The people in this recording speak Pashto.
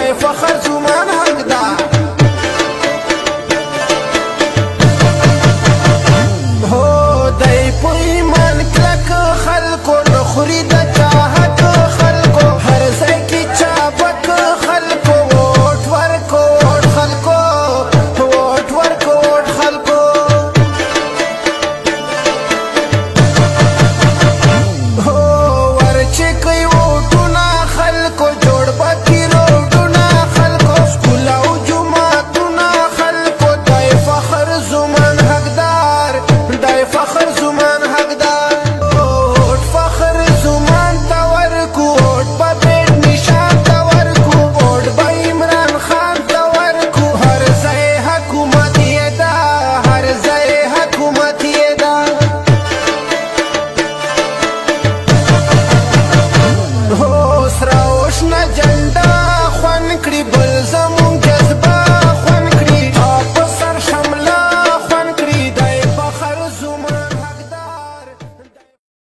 دای فخر زمان حقدار هو دای په ایمان کلک خلکو نخوري د چاهت خلکو هر ځای کې چابک خلکو ووټ ورکو ووټ خلکو ووټ ورکو ووټ خلکو هو ورچې کوي ووټونه خلکو جوړ بکي روډونه خلکو سکول او جوماتونه خلکو دای فخر زمان حقدار دای فخر زمان حقدار ووټ فخر زمان ته ورکو ووټ به بیټ نشان ته ورکو ووټ به عمران خان ته ورکو هر ځای حکومت یې ده هر ځای حکومت یې ده هو سره اوشنه جنډه خوند کړي بل زموږ